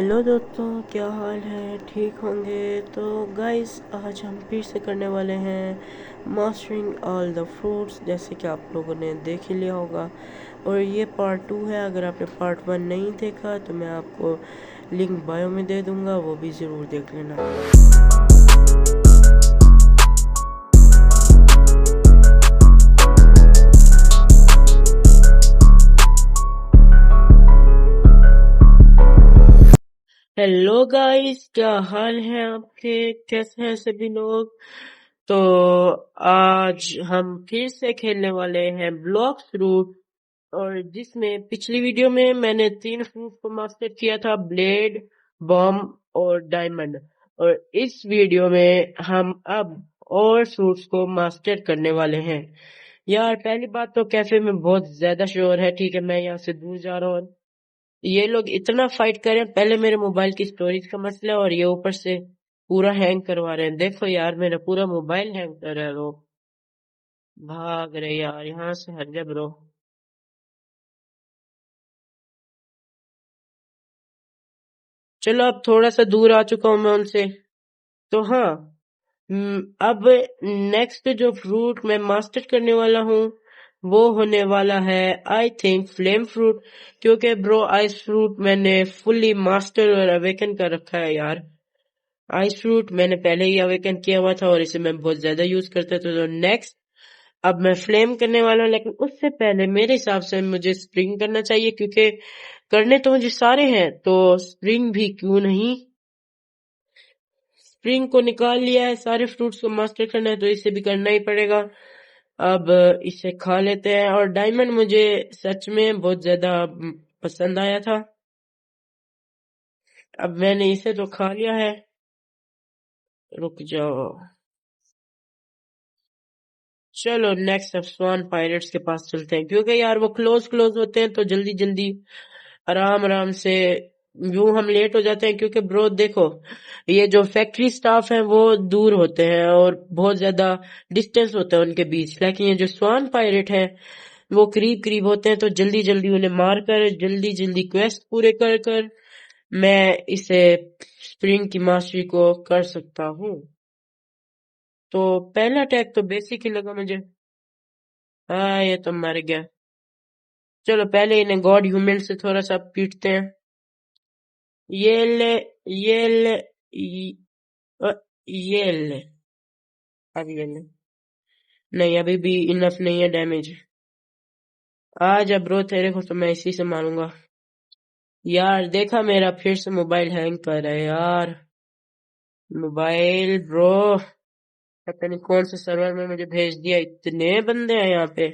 Hello दोस्तों, क्या हाल है? ठीक होंगे? तो गाइस, आज हम फिर से करने वाले हैं मास्टरिंग ऑल द फ्रूट्स, जैसे कि आप लोगों ने देख ही लिया होगा। और ये पार्ट 2 है। अगर आपने पार्ट 1 नहीं देखा तो मैं आपको लिंक बायो में दे दूंगा, वो भी ज़रूर देख लेना। हेलो गाइस, क्या हाल है आपके? कैसे हैं सभी लोग? तो आज हम फिर से खेलने वाले हैं ब्लॉक्स रूट, और जिसमें पिछली वीडियो में मैंने 3 फ्रूट को मास्टर किया था, ब्लेड, बॉम्ब और डायमंड। और इस वीडियो में हम अब और फ्रूट्स को मास्टर करने वाले हैं। यार, पहली बात तो कैफे में बहुत ज्यादा शोर है। ठीक है, मैं यहाँ से दूर जा रहा हूँ। ये लोग इतना फाइट कर रहे हैं। पहले मेरे मोबाइल की स्टोरेज का मसला है और ये ऊपर से पूरा हैंग करवा रहे हैं। देखो यार, मेरा पूरा मोबाइल हैंग कर रहा है। लोग भाग रहे यार, यहाँ से हट जा ब्रो। चलो, अब थोड़ा सा दूर आ चुका हूँ मैं उनसे। तो हाँ, अब नेक्स्ट जो फ्रूट मैं मास्टर करने वाला हूँ वो होने वाला है, आई थिंक, फ्लेम फ्रूट। क्योंकि ब्रो, आइस फ्रूट मैंने फुल्ली मास्टर और अवेकन कर रखा है यार। आइस फ्रूट मैंने पहले ही अवेकन किया हुआ था और इसे मैं बहुत ज्यादा यूज करता था। तो नेक्स्ट अब मैं फ्लेम करने वाला हूँ, लेकिन उससे पहले मेरे हिसाब से मुझे स्प्रिंग करना चाहिए, क्योंकि करने तो मुझे सारे हैं, तो स्प्रिंग भी क्यों नहीं। स्प्रिंग को निकाल लिया है, सारे फ्रूट्स को मास्टर करना है तो इसे भी करना ही पड़ेगा। अब इसे खा लेते हैं। और डायमंड मुझे सच में बहुत ज्यादा पसंद आया था। अब मैंने इसे तो खा लिया है। रुक जाओ। चलो नेक्स्ट अब स्वान पायरेट्स के पास चलते हैं, क्योंकि यार वो क्लोज क्लोज होते हैं तो जल्दी जल्दी आराम आराम से यूं हम लेट हो जाते हैं। क्योंकि ब्रो देखो, ये जो फैक्ट्री स्टाफ है वो दूर होते हैं और बहुत ज्यादा डिस्टेंस होता है उनके बीच, लेकिन ये जो स्वान पायरेट है वो करीब करीब होते हैं, तो जल्दी जल्दी उन्हें मार कर, जल्दी जल्दी क्वेस्ट पूरे कर कर मैं इसे स्प्रिंग की मास्टरी को कर सकता हूँ। तो पहला अटैक तो बेसिक ही लगा मुझे। हाँ, ये तो मर गया। चलो पहले इन्हें गॉड ह्यूमन से थोड़ा सा पीटते हैं। ये ले, ये ले, अ, ये ले। अब ये ले। नहीं, अभी भी इनफ नहीं है डैमेज। आज अब ब्रो, तेरे को तो मैं इसी से मारूंगा। यार देखा, मेरा फिर से मोबाइल हैंग कर रहा है यार। मोबाइल ब्रो, पता नहीं कौन से सर्वर में मुझे भेज दिया। इतने बंदे हैं यहाँ पे।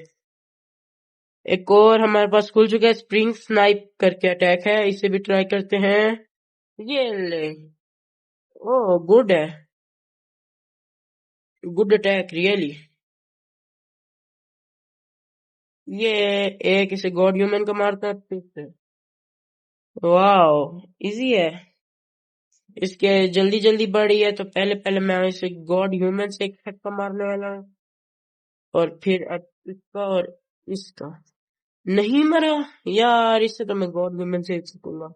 एक और हमारे पास खुल चुका है, स्प्रिंग स्नाइप करके अटैक है, इसे भी ट्राई करते हैं। ये ले। ओ, गुड है। Good attack really. ये एक इसे गॉड ह्यूमन को मारता है फिर से। वाओ, इजी है। इसके जल्दी जल्दी बढ़ी है, तो पहले पहले मैं इसे गॉड ह्यूमन से एक छक्का मारने वाला हूँ, और फिर अब इसका और इसका। नहीं मरा यार, इससे तो मैं गॉड ह्यूमन से एक सकूंगा।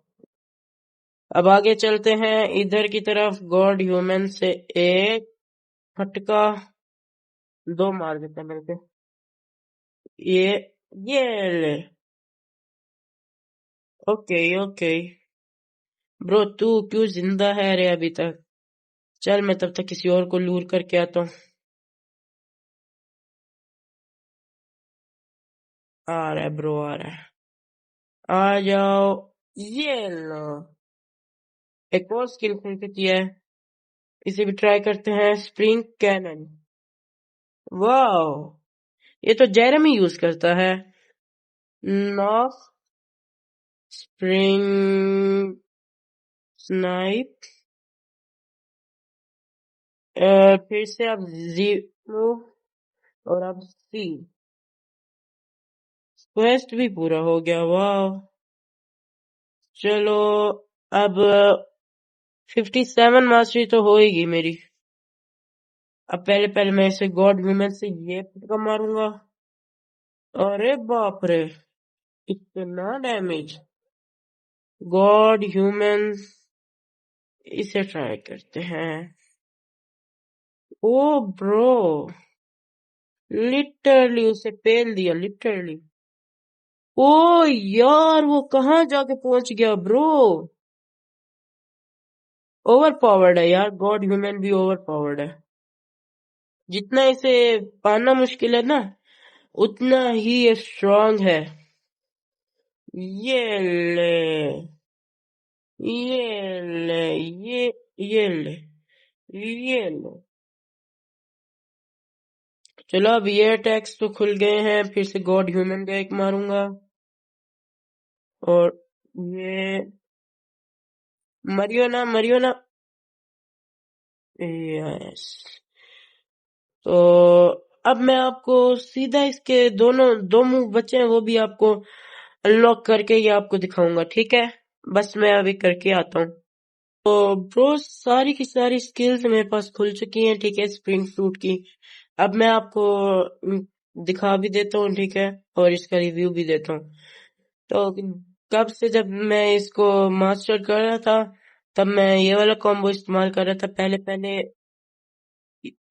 अब आगे चलते हैं इधर की तरफ। गॉड ह्यूमन से एक फटका, दो मार देता है मेरे को। ये ये ले। Okay okay. ब्रो, तू क्यों जिंदा है रे अभी तक? चल, मैं तब तक किसी और को लूर करके आता हूँ। आ रहा है ब्रो, आ रहा है। आ जाओ। ये लो। एक और स्किल खुल चुकी है, इसे भी ट्राई करते हैं। Spring cannon. वाओ, ये तो जेरेमी यूज करता है। नॉक, स्प्रिंग स्नाइप, फिर से अब जीरो, और अब सी। क्वेस्ट भी पूरा हो गया, वाह। चलो, अब 57 मास्टरी तो होएगी मेरी। अब पहले पहले मैं इसे गॉड वुमेन से ये फटका मारूंगा। अरे बाप रे, इतना डैमेज। गॉड ह्यूमन इसे ट्राई करते हैं। ओ ब्रो, लिटरली उसे पेल दिया, लिटरली। ओ यार, वो कहाँ जाके पहुंच गया ब्रो। ओवर पावर्ड है यार, गॉड ह्यूमन भी ओवर पावर्ड है। जितना इसे पाना मुश्किल है ना, उतना ही ये स्ट्रांग है। ये ले, ये ले, ये ले, ये ले। चलो अब ये अटैक्स तो खुल गए हैं, फिर से गॉड ह्यूमन का एक मारूंगा। और ये मरियो ना, मरियो ना। यस। तो अब मैं आपको सीधा इसके दोनों दो मूव बचे हैं, वो भी आपको अनलॉक करके ये आपको दिखाऊंगा, ठीक है। बस मैं अभी करके आता हूँ। तो ब्रो, सारी की सारी स्किल्स मेरे पास खुल चुकी हैं, ठीक है, स्प्रिंग फ्रूट की। अब मैं आपको दिखा भी देता हूँ, ठीक है, और इसका रिव्यू भी देता हूँ। तो कब से जब मैं इसको मास्टर कर रहा था, तब मैं ये वाला कॉम्बो इस्तेमाल कर रहा था। पहले पहले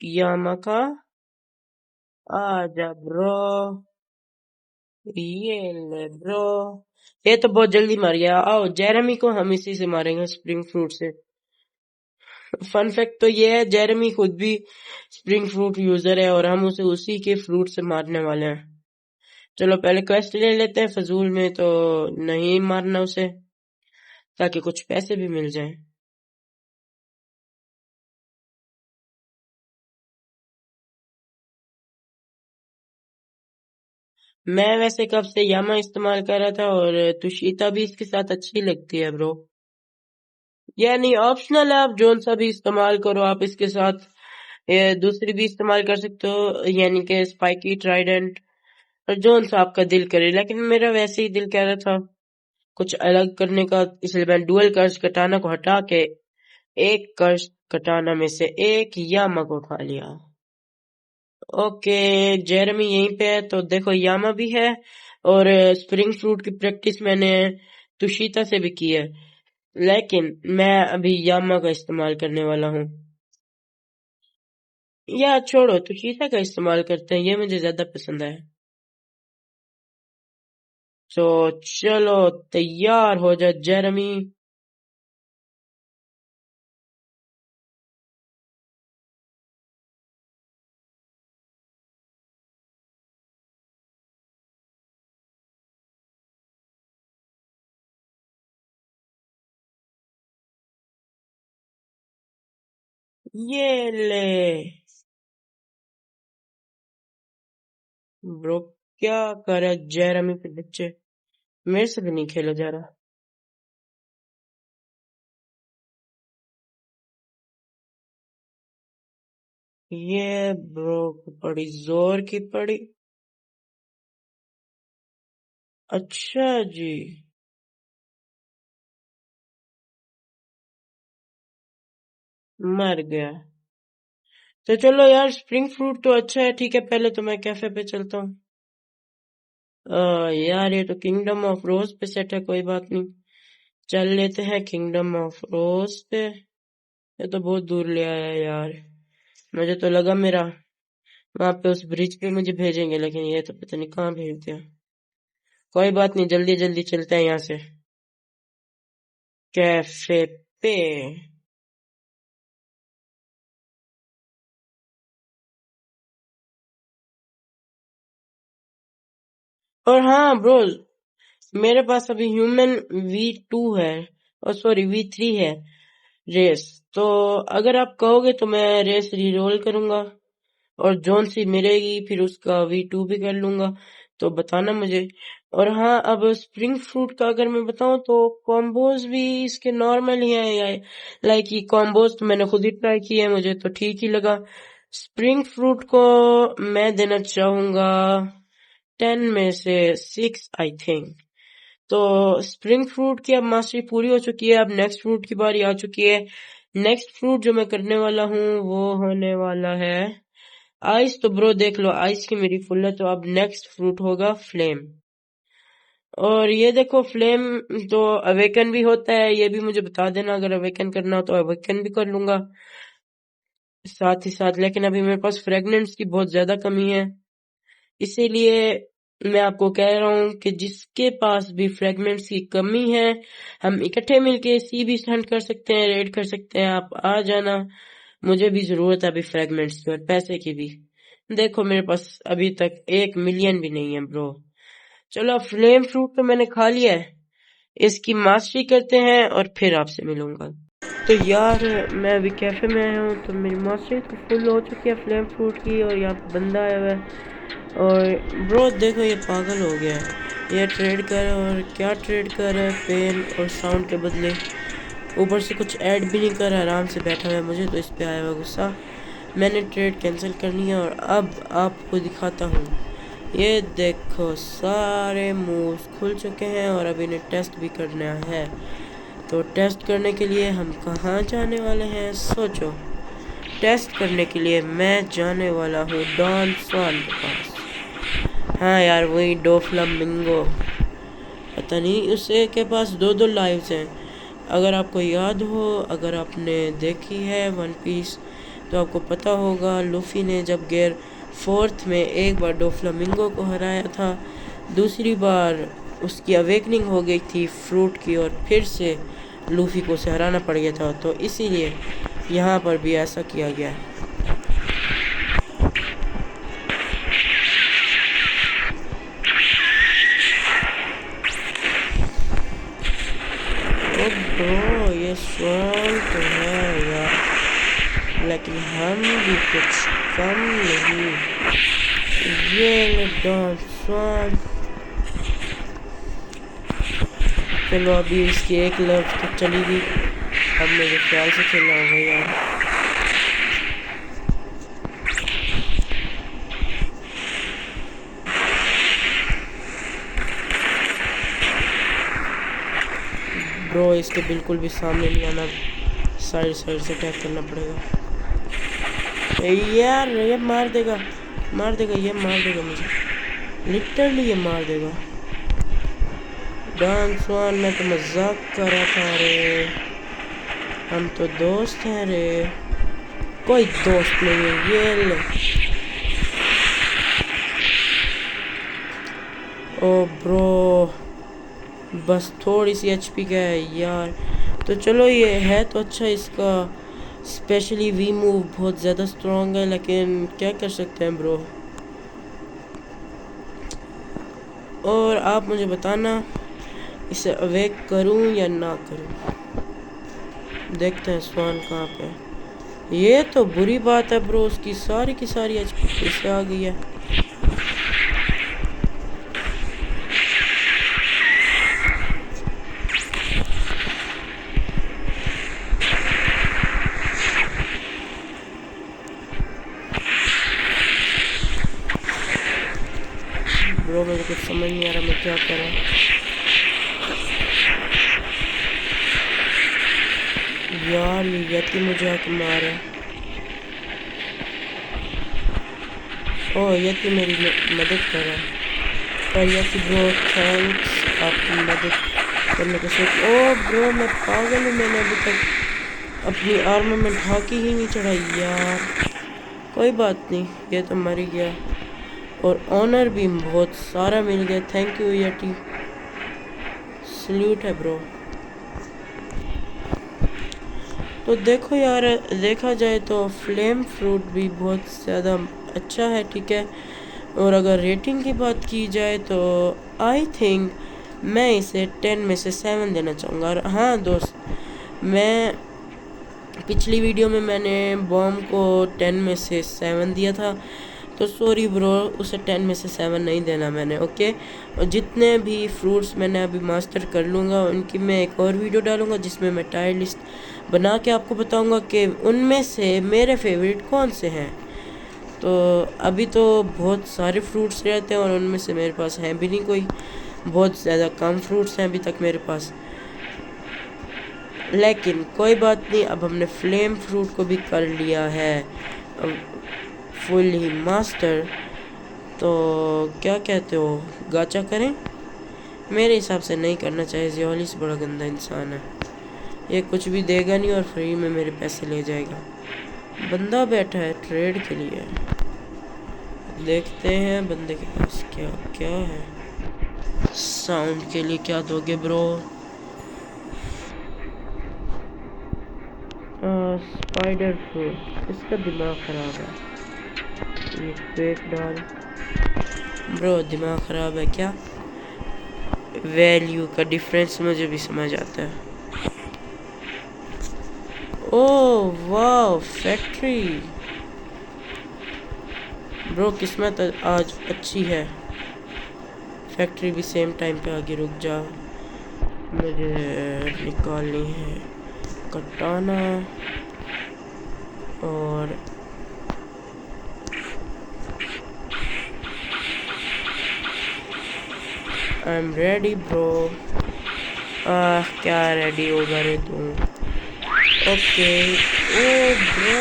यामा का आजा ब्रो, ये ले ब्रो। ये तो बहुत जल्दी मर गया। आओ जेरेमी को हम इसी से मारेंगे, स्प्रिंग फ्रूट से। फन फैक्ट तो ये है, जेरेमी खुद भी स्प्रिंग फ्रूट यूजर है और हम उसे उसी के फ्रूट से मारने वाले हैं। चलो पहले क्वेस्ट ले लेते हैं, फजूल में तो नहीं मारना उसे, ताकि कुछ पैसे भी मिल जाएं। मैं वैसे कब से यामा इस्तेमाल कर रहा था, और तुशिता भी इसके साथ अच्छी लगती है ब्रो। यानी ऑप्शनल है, आप जोन सा भी इस्तेमाल करो। आप इसके साथ दूसरी भी इस्तेमाल कर सकते हो, यानी कि स्पाइकी ट्राइडेंट, और जोन सा आपका दिल करे। लेकिन मेरा वैसे ही दिल कह रहा था कुछ अलग करने का, इसलिए मैं डुअल कर्ज कटाना को हटा के एक कर्ज कटाना में से एक यामा को उठा लिया। ओके, जेरेमी यहीं पे है, तो देखो यामा भी है, और स्प्रिंग फ्रूट की प्रैक्टिस मैंने तुशिता से भी की है, लेकिन मैं अभी यामा का इस्तेमाल करने वाला हूँ। या छोड़ो, तुशिता का इस्तेमाल करते हैं, ये मुझे ज्यादा पसंद है। तो चलो तैयार हो जा जेरेमी। ये ले ब्रो, क्या करे जेरेमी के बच्चे, मेरे से भी नहीं खेला जा रहा। ये ब्रो बड़ी जोर की पड़ी। अच्छा जी, मर गया। तो चलो यार, स्प्रिंग फ्रूट तो अच्छा है, ठीक है, पहले तो मैं कैफे पे चलता हूँ। यार ये तो किंगडम ऑफ रोज पे सेट है, कोई बात नहीं, चल लेते हैं किंगडम ऑफ रोज पे। ये तो बहुत दूर ले आया है यार, मुझे तो लगा मेरा वहां पे उस ब्रिज पे मुझे भेजेंगे, लेकिन ये तो पता नहीं कहाँ भेज दिया। कोई बात नहीं, जल्दी जल्दी चलते हैं यहाँ से कैफे पे। और हाँ ब्रो, मेरे पास अभी ह्यूमन V2 है, और सॉरी V3 है रेस। तो अगर आप कहोगे तो मैं रेस रीरोल करूंगा, और जोन सी मिलेगी फिर उसका V2 भी कर लूंगा, तो बताना मुझे। और हाँ, अब स्प्रिंग फ्रूट का अगर मैं बताऊं तो कॉम्बोज भी इसके नॉर्मल ही है, लाइक ये कॉम्बोज तो मैंने खुद ही ट्राई किए हैं, मुझे तो ठीक ही लगा। स्प्रिंग फ्रूट को मैं देना चाहूंगा 10 में से 6 आई थिंक। तो स्प्रिंग फ्रूट की अब मास्टरी पूरी हो चुकी है, अब नेक्स्ट फ्रूट की बारी आ चुकी है। नेक्स्ट फ्रूट जो मैं करने वाला हूँ वो होने वाला है आइस। तो ब्रो देख लो, आइस की मेरी फुल है, तो अब नेक्स्ट फ्रूट होगा फ्लेम। और ये देखो फ्लेम तो अवेकन भी होता है, ये भी मुझे बता देना, अगर अवेकन करना हो तो अवेकन भी कर लूंगा साथ ही साथ। लेकिन अभी मेरे पास फ्रेगनेंस की बहुत ज्यादा कमी है, इसीलिए मैं आपको कह रहा हूँ कि जिसके पास भी फ्रेगमेंट्स की कमी है, हम इकट्ठे मिलके सी भी हंट कर सकते हैं, रेड कर सकते हैं। आप आ जाना, मुझे भी जरूरत है अभी फ्रेगमेंट्स की और पैसे की भी। देखो मेरे पास अभी तक 1 मिलियन भी नहीं है ब्रो। चलो फ्लेम फ्रूट तो मैंने खा लिया है, इसकी मास्टरी करते हैं और फिर आपसे मिलूंगा। तो यार मैं अभी कैफे में आया हूँ, तो मेरी मास्टरी तो फुल हो चुकी है फ्लेम फ्रूट की, और यहाँ पे बंदा आया हुआ है। और ब्रो देखो ये पागल हो गया है, ये ट्रेड कर, और क्या ट्रेड कर रहा है, पेन और साउंड के बदले, ऊपर से कुछ ऐड भी नहीं कर रहा, आराम से बैठा हुआ है। मुझे तो इस पे आया हुआ गुस्सा, मैंने ट्रेड कैंसिल करनी है। और अब आपको दिखाता हूँ, ये देखो सारे मूव्स खुल चुके हैं और अब इन्हें टेस्ट भी करना है। तो टेस्ट करने के लिए हम कहाँ जाने वाले हैं, सोचो। टेस्ट करने के लिए मैं जाने वाला हूँ डॉन स्वान के पास। हाँ यार वही डोफ्लामिंगो, पता नहीं उसे के पास 2-2 लाइव्स हैं। अगर आपको याद हो, अगर आपने देखी है वन पीस, तो आपको पता होगा लूफी ने जब गियर 4th में एक बार डोफ्लामिंगो को हराया था, दूसरी बार उसकी अवेकनिंग हो गई थी फ्रूट की, और फिर से लूफी को उसे हराना पड़ गया था। तो इसीलिए यहाँ पर भी ऐसा किया गया है। ओ ब्रो ये स्वान तो है यार, लेकिन हम भी कुछ कम नहीं। ये डॉन स्वान, चलो अभी इसकी एक लव तो चली गई, अब मेरे ख्याल से खेलना होगा यार। ब्रो इसके बिल्कुल भी सामने नहीं आना, साइड साइड से अटैक करना पड़ेगा। यार ये मार देगा, मार देगा, ये मार देगा मुझे, लिटरली ये मार देगा। डॉन स्वान मैं तो मजाक कर रहा था रे, हम तो दोस्त हैं रे, कोई दोस्त नहीं है। ये ले, ओ ब्रो बस थोड़ी सी एचपी का है यार। तो चलो ये है तो अच्छा, इसका स्पेशली वी मूव बहुत ज़्यादा स्ट्रॉन्ग है, लेकिन क्या कर सकते हैं ब्रो। और आप मुझे बताना इसे अवेक करूं या ना करूं। देखते हैं स्वान कहाँ पे। ये तो बुरी बात है ब्रो, उसकी सारी की सारी एचपी फिर से आ गई है। ब्रो मुझे कुछ समझ नहीं आ रहा मैं क्या करूं। यार यति मुझे आके मारे, ओ यति मेरी मदद कर रहा है। पर यति ब्रो थैंक्स आपकी मदद करने के साथ। ओ ब्रो मैं पागल हूँ, मैंने अभी तक अपनी आर्मामेंट हॉकी ही नहीं चढ़ाई यार। कोई बात नहीं, ये तो मर ही गया, और ऑनर भी बहुत सारा मिल गया। थैंक यू यटी, सल्यूट है ब्रो। तो देखो यार, देखा जाए तो फ्लेम फ्रूट भी बहुत ज़्यादा अच्छा है, ठीक है। और अगर रेटिंग की बात की जाए तो आई थिंक मैं इसे 10 में से 7 देना चाहूँगा। और हाँ दोस्त, मैं पिछली वीडियो में मैंने बॉम्ब को 10 में से 7 दिया था, तो सॉरी ब्रो, उसे 10 में से 7 नहीं देना मैंने, ओके। और जितने भी फ्रूट्स मैंने अभी मास्टर कर लूँगा उनकी मैं एक और वीडियो डालूँगा, जिसमें मैं टायर लिस्ट बना के आपको बताऊँगा कि उनमें से मेरे फेवरेट कौन से हैं। तो अभी तो बहुत सारे फ्रूट्स रहते हैं और उनमें से मेरे पास हैं भी नहीं कोई, बहुत ज़्यादा कम फ्रूट्स हैं अभी तक मेरे पास। लेकिन कोई बात नहीं, अब हमने फ्लेम फ्रूट को भी कर लिया है फुल ही मास्टर। तो क्या कहते हो, गाचा करें? मेरे हिसाब से नहीं करना चाहिए। जियोलिस बड़ा गंदा इंसान है, ये कुछ भी देगा नहीं और फ्री में मेरे पैसे ले जाएगा। बंदा बैठा है ट्रेड के लिए, देखते हैं बंदे के पास क्या क्या है। साउंड के लिए क्या दोगे ब्रो? स्पाइडर फ्रूट, इसका दिमाग खराब है। ये फेक डाल ब्रो, दिमाग खराब है क्या? वैल्यू का डिफरेंस मुझे भी समझ आता है। ओह वाह, फैक्ट्री ब्रो, किस्मत आज अच्छी है। फैक्ट्री भी सेम टाइम पे आगे। रुक जा, मुझे निकालनी है कटाना और आई एम रेडी ब्रो। क्या रेडी होगा रे तू? ओके। ओ ब्रो,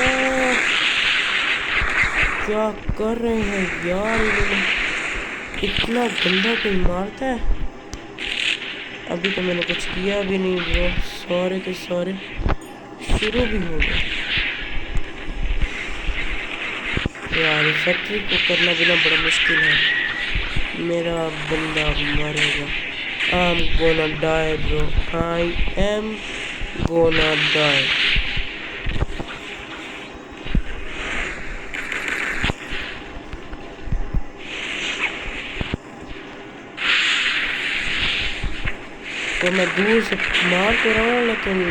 क्या कर रहे हैं यार, इतना गंदा कोई मारता है? अभी तो मैंने कुछ किया भी नहीं ब्रो, सारे के सारे शुरू भी हो गए यार। फैक्ट्री को करना बिना बड़ा मुश्किल है। मेरा बंदा मरेगा। I'm gonna die bro, I am gonna die। तो मैं दूर से मार तो रहा हूँ, लेकिन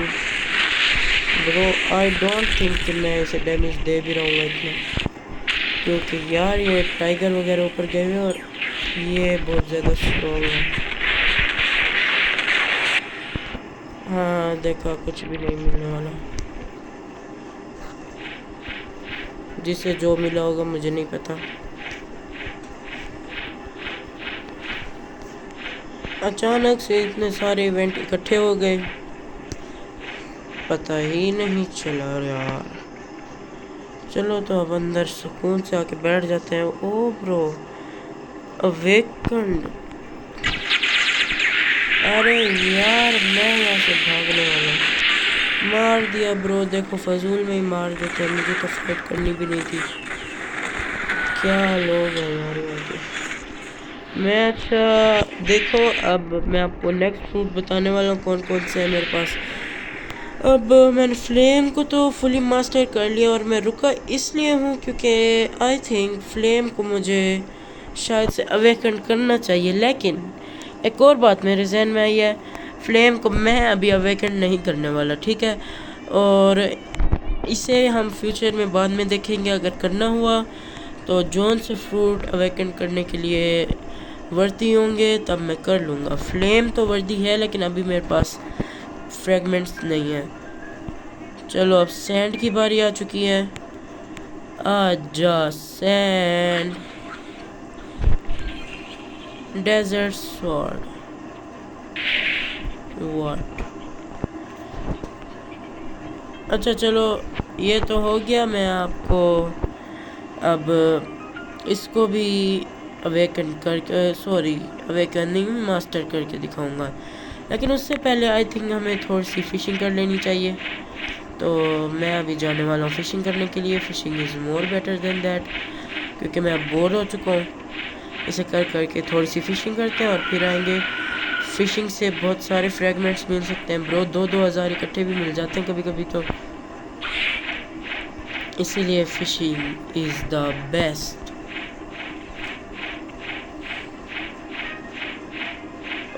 ब्रो आई डोंट थिंक कि मैं इसे डैमेज दे भी रहूँगा इतना, क्योंकि यार ये टाइगर वगैरह ऊपर गए हुए और ये बहुत ज़्यादा स्ट्रॉन्ग है। हाँ देखा, कुछ भी नहीं मिलने वाला। जिसे जो मिला होगा मुझे नहीं पता। अचानक से इतने सारे इवेंट इकट्ठे हो गए, पता ही नहीं चला यार। चलो तो अब अंदर सुकून से आके बैठ जाते हैं। ओ ब्रो, अवेकन्ड। अरे यार, मैं यहाँ से भागने वाला हूँ। मार दिया ब्रो, देखो फजूल में ही मार देते हैं, मुझे तो फाइट करनी भी नहीं थी। क्या लोग हैं यार यहाँ पे। मैं अच्छा देखो, अब मैं आपको नेक्स्ट फ्रूट बताने वाला हूँ कौन कौन से है मेरे पास। अब मैंने फ्लेम को तो फुली मास्टर कर लिया और मैं रुका इसलिए हूँ क्योंकि आई थिंक फ्लेम को मुझे शायद से अवेकन करना चाहिए। लेकिन एक और बात मेरे जहन में आई है, फ्लेम को मैं अभी अवेकन नहीं करने वाला, ठीक है? और इसे हम फ्यूचर में बाद में देखेंगे। अगर करना हुआ तो जोन से फ्रूट अवेकन करने के लिए वर्दी होंगे तब मैं कर लूँगा। फ्लेम तो वर्दी है, लेकिन अभी मेरे पास फ्रेगमेंट्स नहीं है। चलो अब सैंड की बारी आ चुकी है। आजा सैंड। Desert sword, what? अच्छा चलो, ये तो हो गया। मैं आपको अब इसको भी अवेकन करके, सॉरी अवेकनिंग मास्टर करके दिखाऊंगा। लेकिन उससे पहले आई थिंक हमें थोड़ी सी फ़िशिंग कर लेनी चाहिए। तो मैं अभी जाने वाला हूँ फ़िशिंग करने के लिए। Phishing is more better than that, क्योंकि मैं अब बोर हो चुका हूँ। इसे कर करके थोड़ी सी फ़िशिंग करते हैं और फिर आएंगे। फ़िशिंग से बहुत सारे फ्रेगमेंट्स मिल सकते हैं ब्रो, 2-2 हज़ार इकट्ठे भी मिल जाते हैं कभी कभी तो। इसीलिए फ़िशिंग इज़ द बेस्ट।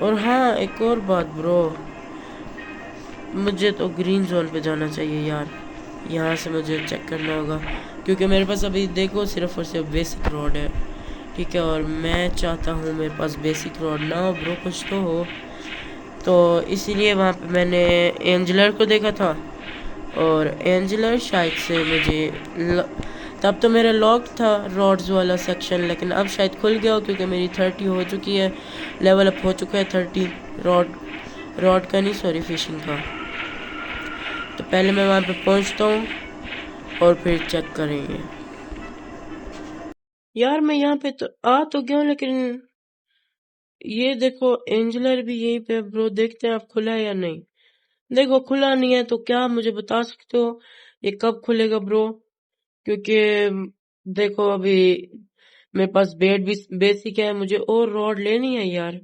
और हाँ, एक और बात ब्रो, मुझे तो ग्रीन जोन पे जाना चाहिए यार। यहाँ से मुझे चेक करना होगा, क्योंकि मेरे पास अभी देखो सिर्फ और सिर्फ बेसिक रॉड है, ठीक है? और मैं चाहता हूँ मेरे पास बेसिक रॉड ना हो ब्रो, कुछ तो हो। तो इसीलिए वहाँ पे मैंने एंजलर को देखा था, और एंजलर शायद से मुझे तब तो मेरा लॉक था रॉड्स वाला सेक्शन, लेकिन अब शायद खुल गया हो क्योंकि मेरी 30 हो चुकी है, लेवल अप हो चुका है 30 रॉड का नहीं, सॉरी फिशिंग का। तो पहले मैं वहाँ पे पहुँचता हूँ और फिर चेक करेंगे। यार मैं यहाँ पे तो आ तो गया हूँ, लेकिन ये देखो एंजलर भी यहीं पे ब्रो, देखते हैं आप खुला है या नहीं। देखो खुला नहीं है तो क्या मुझे बता सकते हो ये कब खुलेगा ब्रो? क्योंकि देखो अभी मेरे पास बेड भी बेसिक है, मुझे और रॉड लेनी है यार।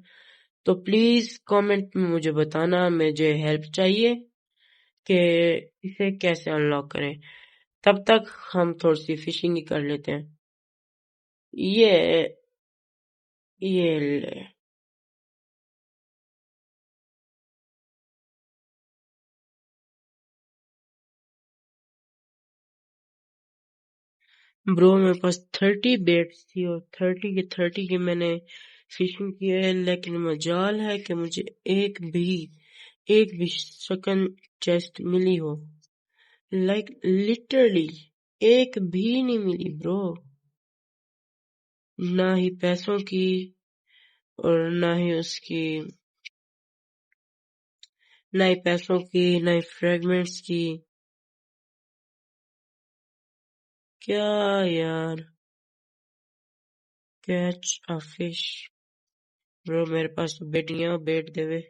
तो प्लीज कमेंट में मुझे बताना, मुझे हेल्प चाहिए कि इसे कैसे अनलॉक करें। तब तक हम थोड़ी सी फिशिंग ही कर लेते हैं। ये ये ले। ब्रो मेरे पास 30 बेट्स थी और 30 की मैंने फिशिंग की है, लेकिन मजाल है कि मुझे एक भी सेकंड चेस्ट मिली हो। लाइक लिटरली एक भी नहीं मिली ब्रो। ना ही पैसों की और ना ही पैसों की, ना ही फ्रेगमेंट्स की। क्या यार, कैच अ फिश। ब्रो मेरे पास तो बेट नहीं है, बेट देवे।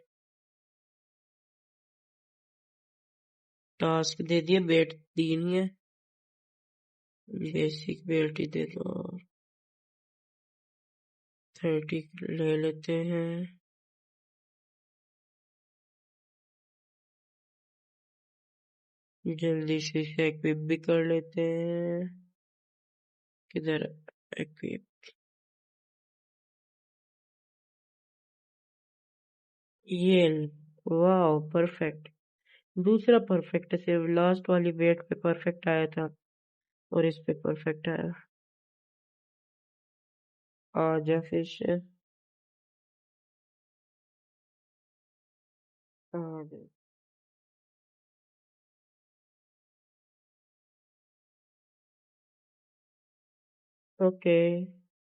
टास्क दे दिए, बेट दी नहीं है। बेसिक बेट ही दे दो। 30 ले लेते हैं। जल्दी से इसे इक्विप भी कर लेते हैं। किधर इक्विप? ये वाह परफेक्ट। दूसरा परफेक्ट है, सिर्फ लास्ट वाली बेट पे परफेक्ट आया था और इस पे परफेक्ट आया। आजा फिश आजा। ओके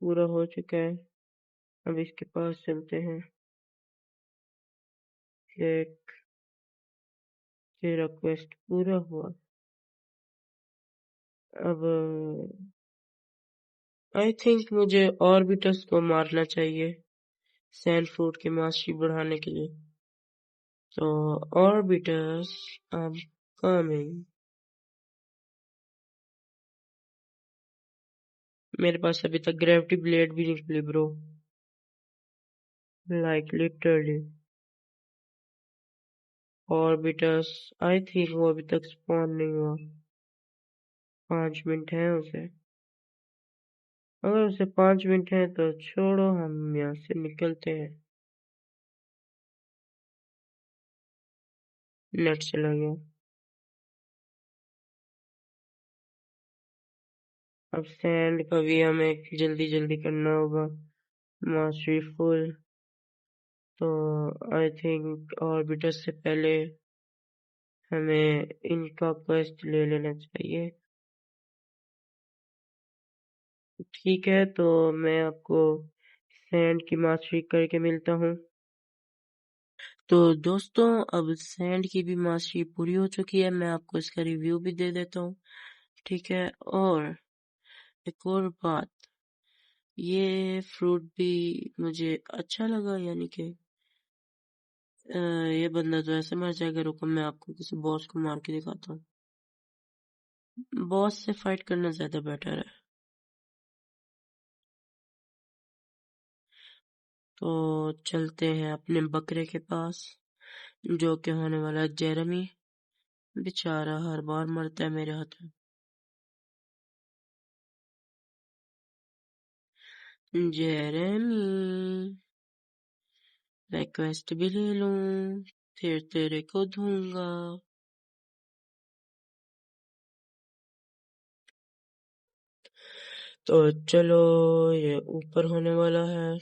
पूरा हो चुका है। अब इसके पास चलते हैं। एक तेरा क्वेस्ट पूरा हुआ। अब आई थिंक मुझे ऑर्बिटस को मारना चाहिए सैंड फ्रूट की मास्टरी बढ़ाने के लिए। तो ऑर्बिटस अब कमिंग। मेरे पास अभी तक ग्रेविटी ब्लेड भी निकली bro, like literally. Orbits I think वो अभी तक स्पॉन नहीं हुआ। 5 मिनट है उसे। अगर उसे 5 मिनट है तो छोड़ो, हम यहाँ से निकलते हैं। नेट चला गया। अब सैंड का भी हमें जल्दी जल्दी करना होगा, मास्टरी फुल। तो आई थिंक ऑर्बिटर से पहले हमें इनका क्वेस्ट ले लेना चाहिए। ठीक है तो मैं आपको सैंड की मास्टरी करके मिलता हूँ। तो दोस्तों अब सैंड की भी मास्टरी पूरी हो चुकी है, मैं आपको इसका रिव्यू भी दे देता हूँ। ठीक है, और एक और बात, ये फ्रूट भी मुझे अच्छा लगा, यानी कि ये बंदा तो ऐसे मर जाएगा। रुको मैं आपको किसी बॉस को मार के दिखाता हूँ। बॉस से फाइट करना ज्यादा बेटर है। तो चलते हैं अपने बकरे के पास, जो कि होने वाला है जेरेमी। बेचारा हर बार मरता है मेरे हाथ में। जेरेमी रिक्वेस्ट भी ले लूं, फिर तेरे को दूंगा। तो चलो, ये ऊपर होने वाला है।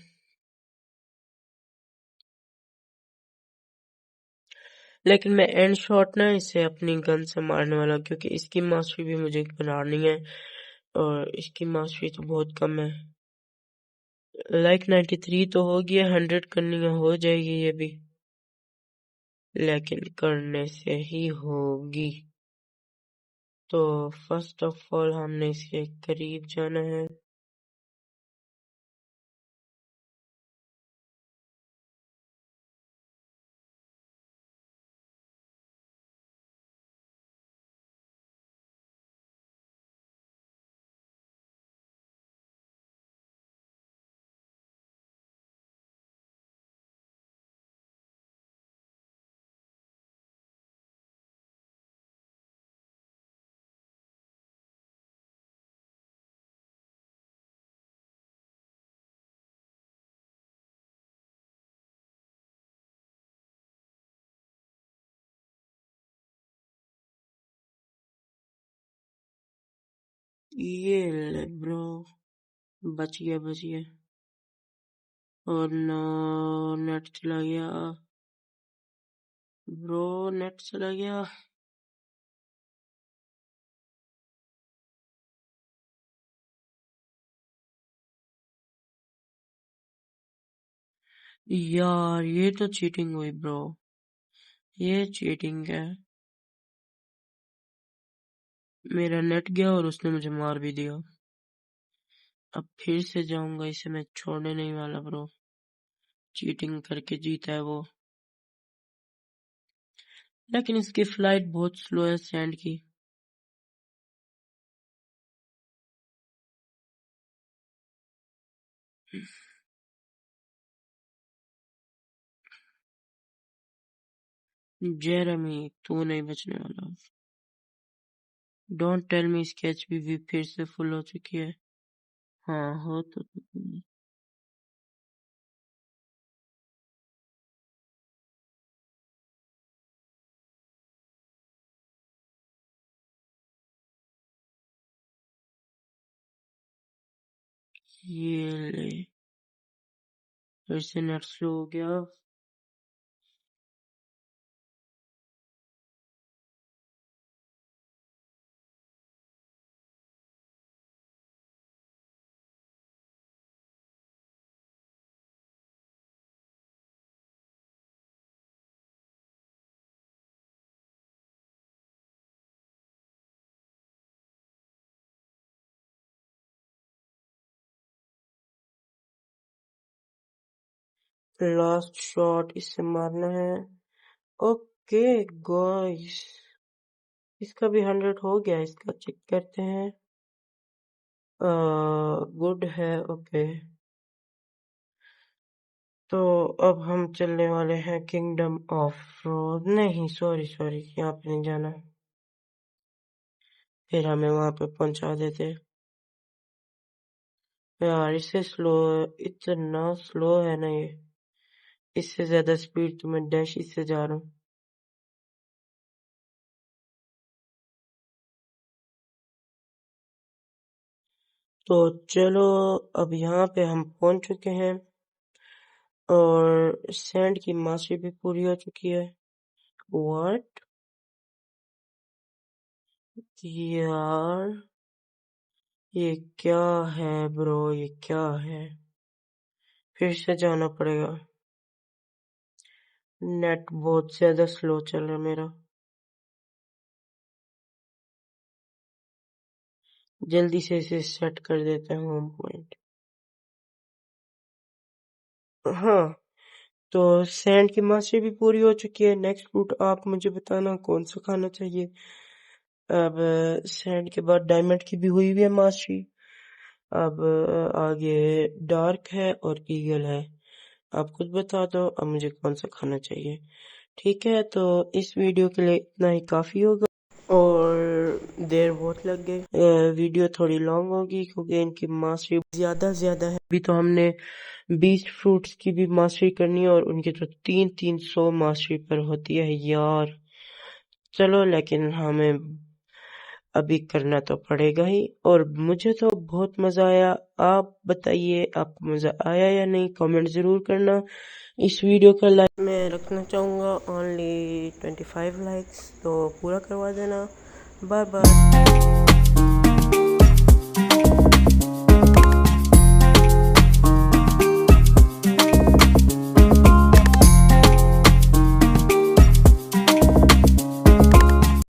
लेकिन मैं एंड शॉट ना इसे अपनी गन से मारने वाला हूं, क्योंकि इसकी मास्टरी भी मुझे बनानी है और इसकी मास्टरी तो बहुत कम है। लाइक 93 तो हो गया, 100 करनी है, हो जाएगी ये भी, लेकिन करने से ही होगी। तो फर्स्ट ऑफ ऑल हमने इसके करीब जाना है। ये ले ब्रो, बच गया। और नो, नेट चला गया ब्रो, नेट चला गया। यार ये तो चीटिंग हुई ब्रो, ये चीटिंग है। मेरा नेट गया और उसने मुझे मार भी दिया। अब फिर से जाऊंगा, इसे मैं छोड़ने नहीं वाला ब्रो। चीटिंग करके जीता है वो, लेकिन इसकी फ्लाइट बहुत स्लो है सैंड की। जेरेमी तू नहीं बचने वाला। डोंट टेल मी इसकी एचपी भी फिर से फुल हो चुकी है। हाँ हो तो ये ले, फिर से नेट स्लो हो गया। लास्ट शॉट इससे मारना है। ओके गाइस, इसका भी 100 हो गया। इसका चेक करते हैं। गुड है। ओके, तो अब हम चलने वाले हैं किंगडम ऑफ रोज। नहीं सॉरी यहाँ पे नहीं जाना, फिर हमें वहां पे पहुंचा देते। यार इससे स्लो, इतना स्लो है ना ये। इससे ज्यादा स्पीड तो मैं डैश इससे जा रहा हूँ। तो चलो, अब यहाँ पे हम पहुंच चुके हैं और सैंड की मास्टरी भी पूरी हो चुकी है। व्हाट यार, ये क्या है ब्रो, ये क्या है। फिर से जाना पड़ेगा। नेट बहुत ज्यादा स्लो चल रहा है मेरा। जल्दी से इसे सेट कर देते हैं होम पॉइंट। हाँ, तो सैंड की मास्टरी भी पूरी हो चुकी है। नेक्स्ट रूट आप मुझे बताना कौन सा खाना चाहिए। अब सैंड के बाद डायमंड की भी हुई है मास्टरी। अब आगे डार्क है और ईगल है। आप खुद बता दो अब मुझे कौन सा खाना चाहिए। ठीक है, तो इस वीडियो के लिए इतना ही काफी होगा और देर बहुत लग गई। वीडियो थोड़ी लॉन्ग होगी क्योंकि इनकी मास्टरी ज्यादा है। अभी तो हमने 20 फ्रूट्स की भी मास्टरी करनी है और उनकी तो 300 मास्टरी पर होती है यार। चलो, लेकिन हमें अभी करना तो पड़ेगा ही। और मुझे तो बहुत मजा आया। आप बताइए आपको मजा आया या नहीं, कमेंट जरूर करना। इस वीडियो का लाइक मैं रखना चाहूँगा ओनली 25 लाइक्स, तो पूरा करवा देना। Bye bye.